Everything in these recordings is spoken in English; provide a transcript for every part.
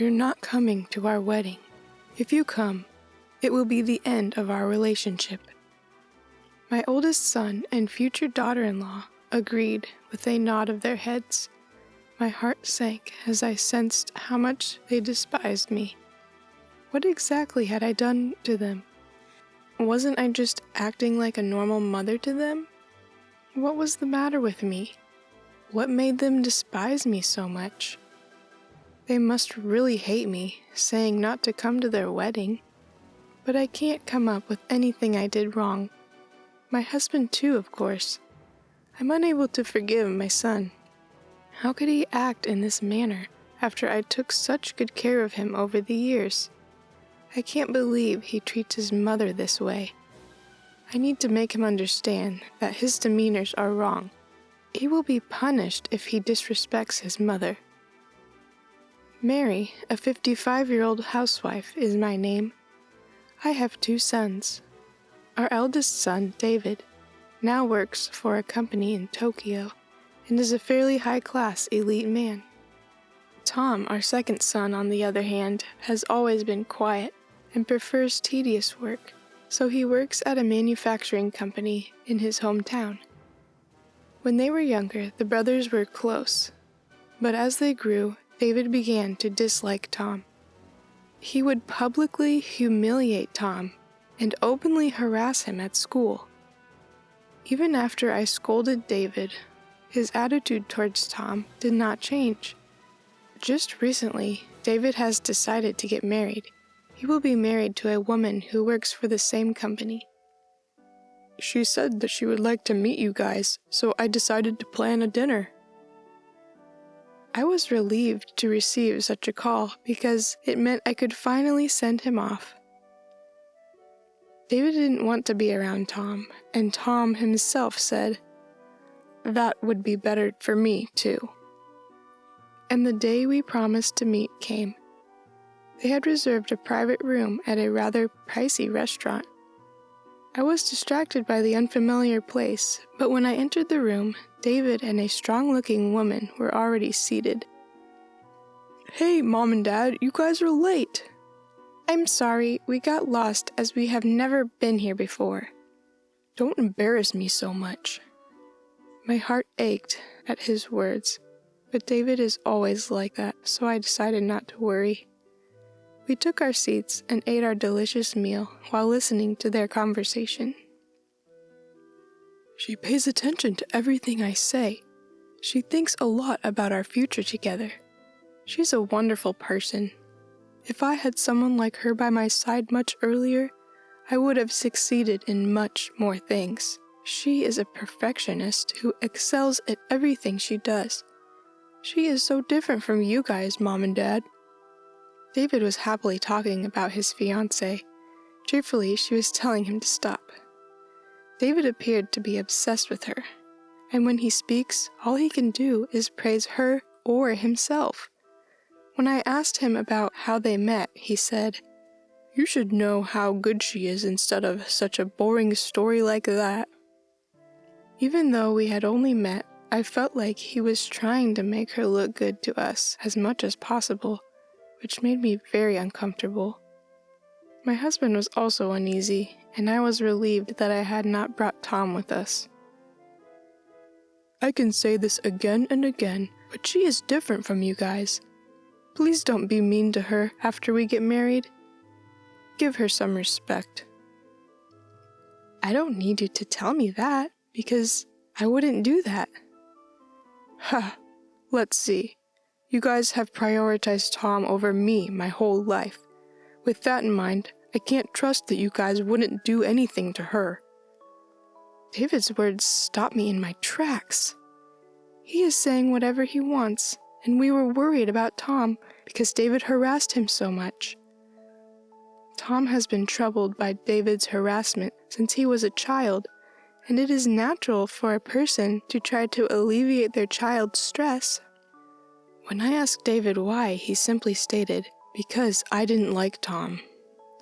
"You're not coming to our wedding. If you come, it will be the end of our relationship." My oldest son and future daughter-in-law agreed with a nod of their heads. My heart sank as I sensed how much they despised me. What exactly had I done to them? Wasn't I just acting like a normal mother to them? What was the matter with me? What made them despise me so much? They must really hate me, saying not to come to their wedding. But I can't come up with anything I did wrong. My husband too, of course. I'm unable to forgive my son. How could he act in this manner after I took such good care of him over the years? I can't believe he treats his mother this way. I need to make him understand that his demeanors are wrong. He will be punished if he disrespects his mother. Mary, a 55-year-old housewife, is my name. I have 2 sons. Our eldest son, David, now works for a company in Tokyo and is a fairly high-class elite man. Tom, our second son, on the other hand, has always been quiet and prefers tedious work, so he works at a manufacturing company in his hometown. When they were younger, the brothers were close, but as they grew, David began to dislike Tom. He would publicly humiliate Tom and openly harass him at school. Even after I scolded David, his attitude towards Tom did not change. Just recently, David has decided to get married. He will be married to a woman who works for the same company. "She said that she would like to meet you guys, so I decided to plan a dinner." I was relieved to receive such a call because it meant I could finally send him off. David didn't want to be around Tom, and Tom himself said, "That would be better for me, too." And the day we promised to meet came. They had reserved a private room at a rather pricey restaurant. I was distracted by the unfamiliar place, but when I entered the room, David and a strong-looking woman were already seated. "Hey, Mom and Dad, you guys are late." "I'm sorry, we got lost as we have never been here before." "Don't embarrass me so much." My heart ached at his words, but David is always like that, so I decided not to worry. We took our seats and ate our delicious meal while listening to their conversation. "She pays attention to everything I say. She thinks a lot about our future together. She's a wonderful person. If I had someone like her by my side much earlier, I would have succeeded in much more things. She is a perfectionist who excels at everything she does. She is so different from you guys, Mom and Dad." David was happily talking about his fiancée. Cheerfully, she was telling him to stop. David appeared to be obsessed with her, and when he speaks, all he can do is praise her or himself. When I asked him about how they met, he said, "You should know how good she is instead of such a boring story like that." Even though we had only met, I felt like he was trying to make her look good to us as much as possible, which made me very uncomfortable. My husband was also uneasy, and I was relieved that I had not brought Tom with us. "I can say this again and again, but she is different from you guys. Please don't be mean to her after we get married. Give her some respect." "I don't need you to tell me that, because I wouldn't do that." "Ha, let's see. You guys have prioritized Tom over me my whole life. With that in mind, I can't trust that you guys wouldn't do anything to her." David's words stopped me in my tracks. He is saying whatever he wants, and we were worried about Tom because David harassed him so much. Tom has been troubled by David's harassment since he was a child, and it is natural for a person to try to alleviate their child's stress. When I asked David why, he simply stated, "Because I didn't like Tom,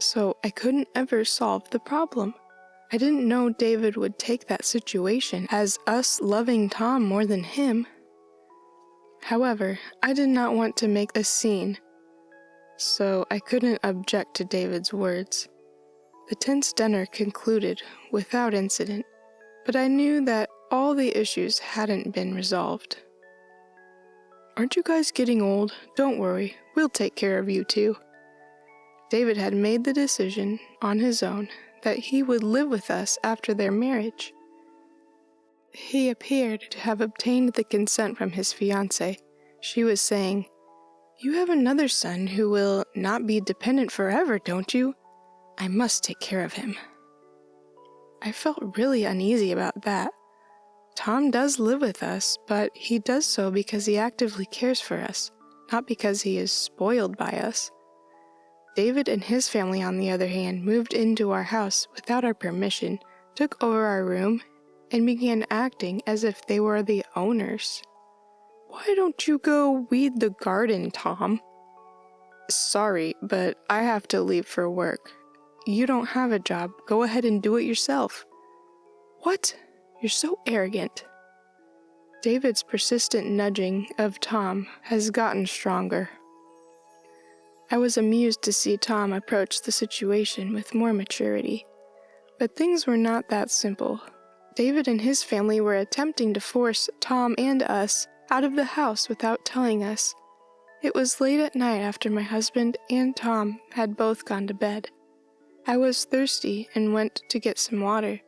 so I couldn't ever solve the problem." I didn't know David would take that situation as us loving Tom more than him. However, I did not want to make a scene. so I couldn't object to David's words. The tense dinner concluded without incident, but I knew that all the issues hadn't been resolved. "Aren't you guys getting old? Don't worry, we'll take care of you too." David had made the decision on his own that he would live with us after their marriage. He appeared to have obtained the consent from his fiancée. She was saying, "You have another son who will not be dependent forever, don't you? I must take care of him." I felt really uneasy about that. Tom does live with us, but he does so because he actively cares for us, not because he is spoiled by us. David and his family, on the other hand, moved into our house without our permission, took over our room, and began acting as if they were the owners. "Why don't you go weed the garden, Tom?" "Sorry, but I have to leave for work." "You don't have a job. Go ahead and do it yourself." "What? You're so arrogant." David's persistent nudging of Tom has gotten stronger. I was amused to see Tom approach the situation with more maturity. But things were not that simple. David and his family were attempting to force Tom and us out of the house without telling us. It was late at night after my husband and Tom had both gone to bed. I was thirsty and went to get some water.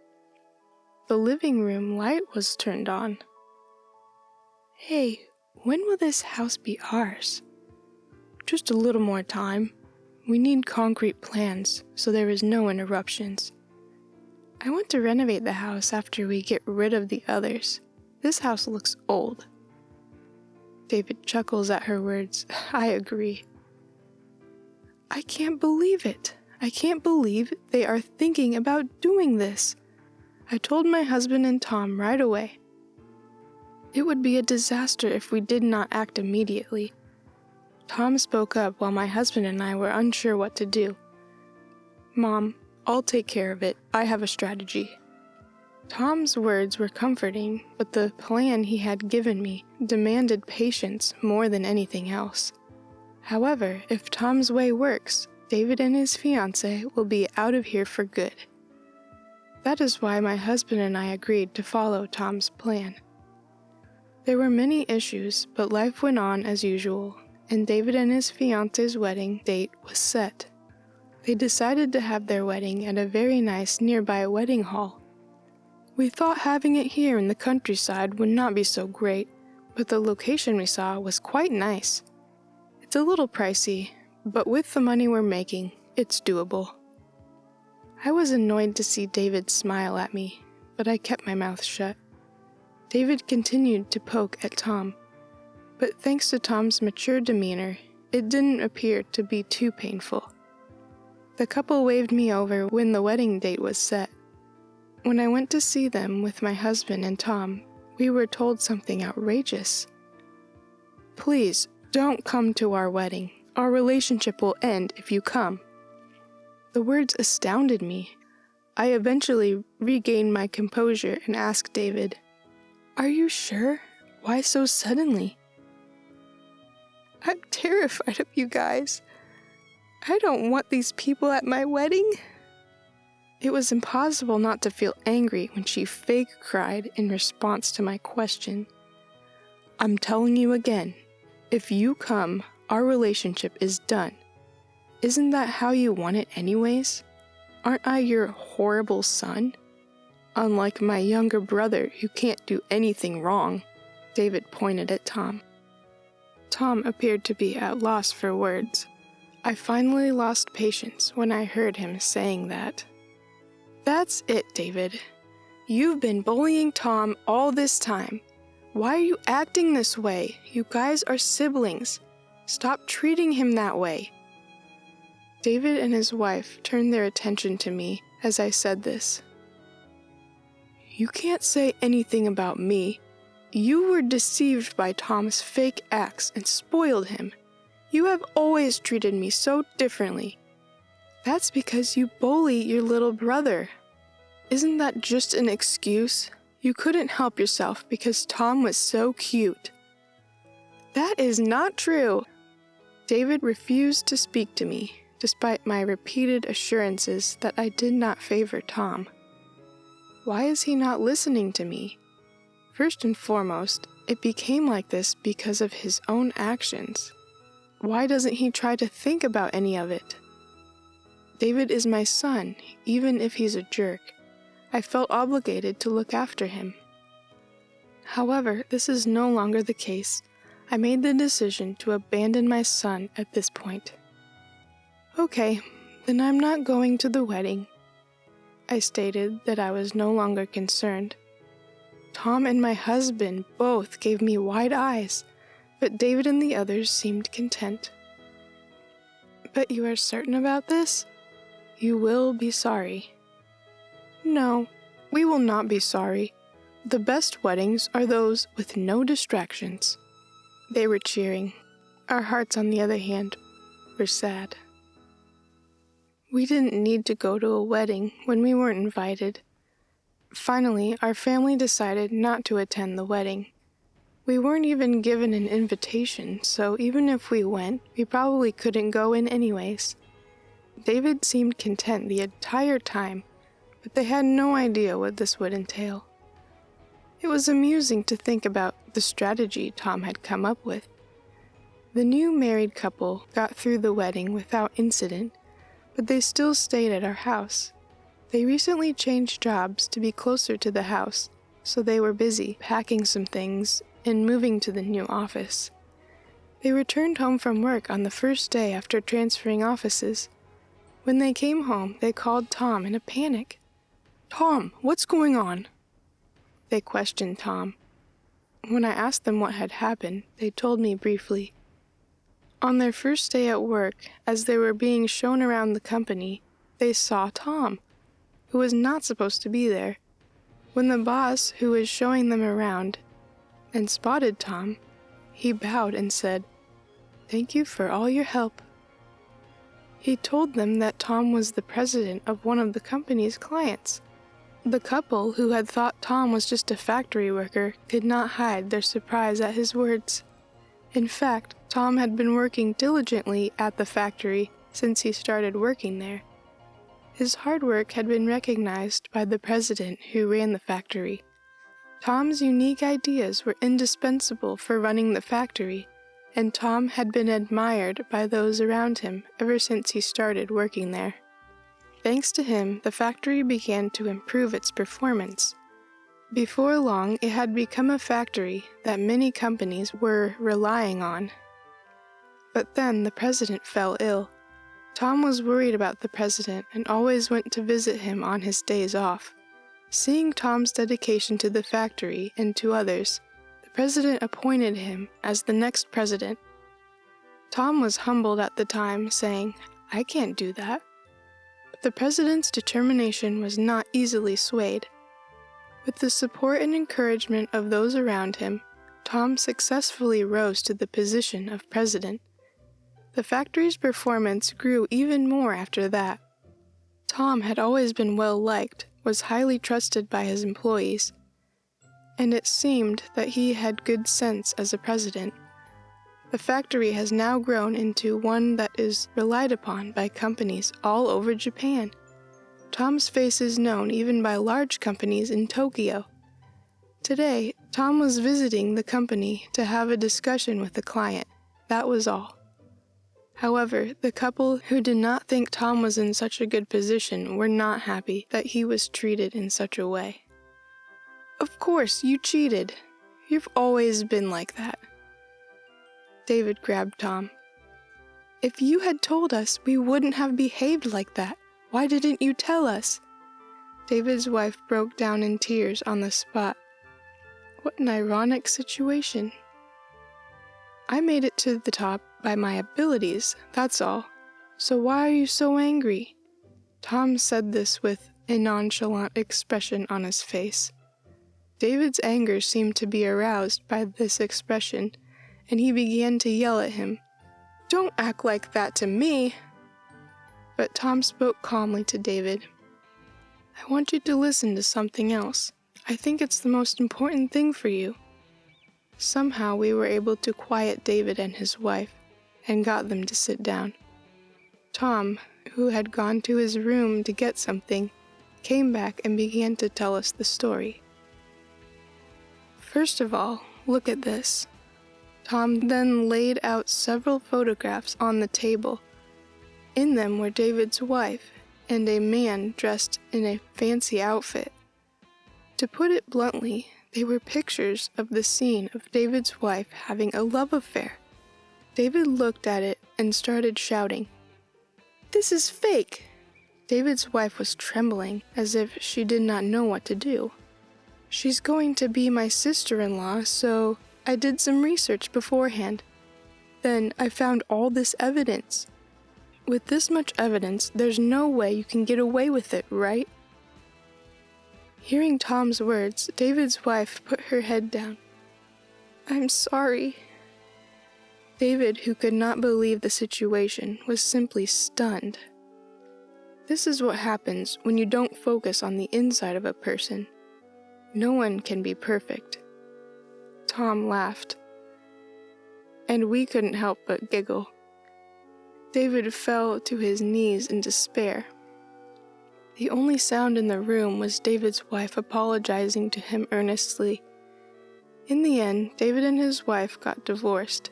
The living room light was turned on. "Hey, when will this house be ours?" "Just a little more time. We need concrete plans, so there is no interruptions." "I want to renovate the house after we get rid of the others. This house looks old." David chuckles at her words. I agree. "I can't believe it. I can't believe they are thinking about doing this. I told my husband and Tom right away. It would be a disaster if we did not act immediately." Tom spoke up while my husband and I were unsure what to do. "Mom, I'll take care of it. I have a strategy." Tom's words were comforting, but the plan he had given me demanded patience more than anything else. However, if Tom's way works, David and his fiancée will be out of here for good. That is why my husband and I agreed to follow Tom's plan. There were many issues, but life went on as usual, and David and his fiancée's wedding date was set. They decided to have their wedding at a very nice nearby wedding hall. We thought having it here in the countryside would not be so great, but the location we saw was quite nice. It's a little pricey, but with the money we're making, it's doable. I was annoyed to see David smile at me, but I kept my mouth shut. David continued to poke at Tom, but thanks to Tom's mature demeanor, it didn't appear to be too painful. The couple waved me over when the wedding date was set. When I went to see them with my husband and Tom, we were told something outrageous. "Please, don't come to our wedding. Our relationship will end if you come." The words astounded me. I eventually regained my composure and asked David, "Are you sure? Why so suddenly?" "I'm terrified of you guys. I don't want these people at my wedding." It was impossible not to feel angry when she fake cried in response to my question. "I'm telling you again, if you come, our relationship is done. Isn't that how you want it anyways? Aren't I your horrible son? Unlike my younger brother who can't do anything wrong." David pointed at Tom. Tom appeared to be at loss for words. I finally lost patience when I heard him saying that. "That's it, David. You've been bullying Tom all this time. Why are you acting this way? You guys are siblings. Stop treating him that way." David and his wife turned their attention to me as I said this. "You can't say anything about me. You were deceived by Tom's fake acts and spoiled him. You have always treated me so differently. That's because you bully your little brother. Isn't that just an excuse? You couldn't help yourself because Tom was so cute." "That is not true." David refused to speak to me, despite my repeated assurances that I did not favor Tom. Why is he not listening to me? First and foremost, it became like this because of his own actions. Why doesn't he try to think about any of it? David is my son, even if he's a jerk. I felt obligated to look after him. However, this is no longer the case. I made the decision to abandon my son at this point. Okay, then I'm not going to the wedding. I stated that I was no longer concerned. Tom and my husband both gave me wide eyes, but David and the others seemed content. But you are certain about this? You will be sorry. No, we will not be sorry. The best weddings are those with no distractions. They were cheering. Our hearts, on the other hand, were sad. We didn't need to go to a wedding when we weren't invited. Finally, our family decided not to attend the wedding. We weren't even given an invitation, so even if we went, we probably couldn't go in anyways. David seemed content the entire time, but they had no idea what this would entail. It was amusing to think about the strategy Tom had come up with. The new married couple got through the wedding without incident, but they still stayed at our house. They recently changed jobs to be closer to the house, so they were busy packing some things and moving to the new office. They returned home from work on the first day after transferring offices. When they came home, they called Tom in a panic. "Tom, what's going on?" They questioned Tom. When I asked them what had happened, they told me briefly. On their first day at work, as they were being shown around the company, they saw Tom, who was not supposed to be there. When the boss, who was showing them around, and spotted Tom, he bowed and said, "Thank you for all your help." He told them that Tom was the president of one of the company's clients. The couple, who had thought Tom was just a factory worker, could not hide their surprise at his words. In fact, Tom had been working diligently at the factory since he started working there. His hard work had been recognized by the president who ran the factory. Tom's unique ideas were indispensable for running the factory, and Tom had been admired by those around him ever since he started working there. Thanks to him, the factory began to improve its performance. Before long, it had become a factory that many companies were relying on. But then the president fell ill. Tom was worried about the president and always went to visit him on his days off. Seeing Tom's dedication to the factory and to others, the president appointed him as the next president. Tom was humbled at the time, saying, "I can't do that." But the president's determination was not easily swayed. With the support and encouragement of those around him, Tom successfully rose to the position of president. The factory's performance grew even more after that. Tom had always been well-liked, was highly trusted by his employees, and it seemed that he had good sense as a president. The factory has now grown into one that is relied upon by companies all over Japan. Tom's face is known even by large companies in Tokyo. Today, Tom was visiting the company to have a discussion with the client. That was all. However, the couple who did not think Tom was in such a good position were not happy that he was treated in such a way. "Of course, you cheated. You've always been like that." David grabbed Tom. "If you had told us, we wouldn't have behaved like that. Why didn't you tell us?" David's wife broke down in tears on the spot. What an ironic situation. "I made it to the top by my abilities, that's all. So why are you so angry?" Tom said this with a nonchalant expression on his face. David's anger seemed to be aroused by this expression, and he began to yell at him. "Don't act like that to me!" But Tom spoke calmly to David. "I want you to listen to something else. I think it's the most important thing for you." Somehow we were able to quiet David and his wife. and got them to sit down. Tom, who had gone to his room to get something, came back and began to tell us the story. First of all, look at this. Tom then laid out several photographs on the table. In them were David's wife and a man dressed in a fancy outfit. To put it bluntly, they were pictures of the scene of David's wife having a love affair. David looked at it and started shouting, "This is fake!" David's wife was trembling as if she did not know what to do. "She's going to be my sister-in-law, so I did some research beforehand. Then I found all this evidence. With this much evidence, there's no way you can get away with it, right?" Hearing Tom's words, David's wife put her head down. "I'm sorry." David, who could not believe the situation, was simply stunned. This is what happens when you don't focus on the inside of a person. No one can be perfect. Tom laughed, and we couldn't help but giggle. David fell to his knees in despair. The only sound in the room was David's wife apologizing to him earnestly. In the end, David and his wife got divorced.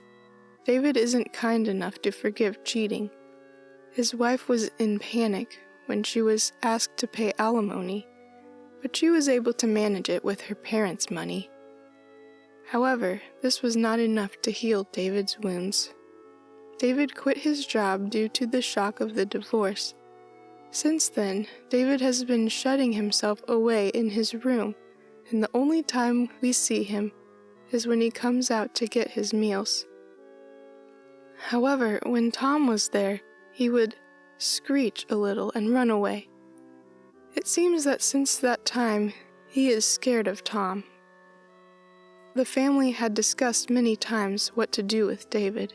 David isn't kind enough to forgive cheating. His wife was in panic when she was asked to pay alimony, but she was able to manage it with her parents' money. However, this was not enough to heal David's wounds. David quit his job due to the shock of the divorce. Since then, David has been shutting himself away in his room, and the only time we see him is when he comes out to get his meals. However, when Tom was there, he would screech a little and run away. It seems that since that time, he is scared of Tom. The family had discussed many times what to do with David.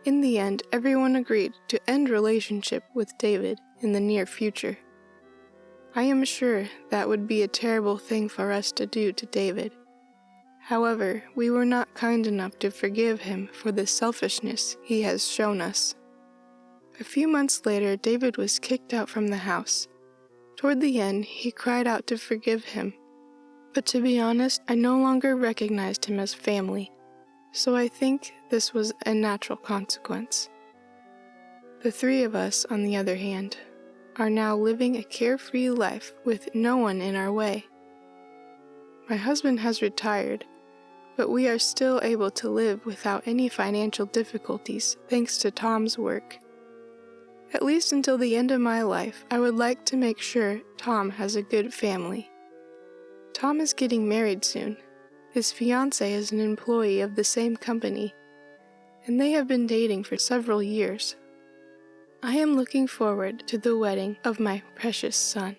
In the end, everyone agreed to end relationship with David in the near future. I am sure that would be a terrible thing for us to do to David. However, we were not kind enough to forgive him for the selfishness he has shown us. A few months later, David was kicked out from the house. Toward the end, he cried out to forgive him. But to be honest, I no longer recognized him as family, so I think this was a natural consequence. The three of us, on the other hand, are now living a carefree life with no one in our way. My husband has retired, but we are still able to live without any financial difficulties thanks to Tom's work. At least until the end of my life, I would like to make sure Tom has a good family. Tom is getting married soon. His fiancée is an employee of the same company, and they have been dating for several years. I am looking forward to the wedding of my precious son.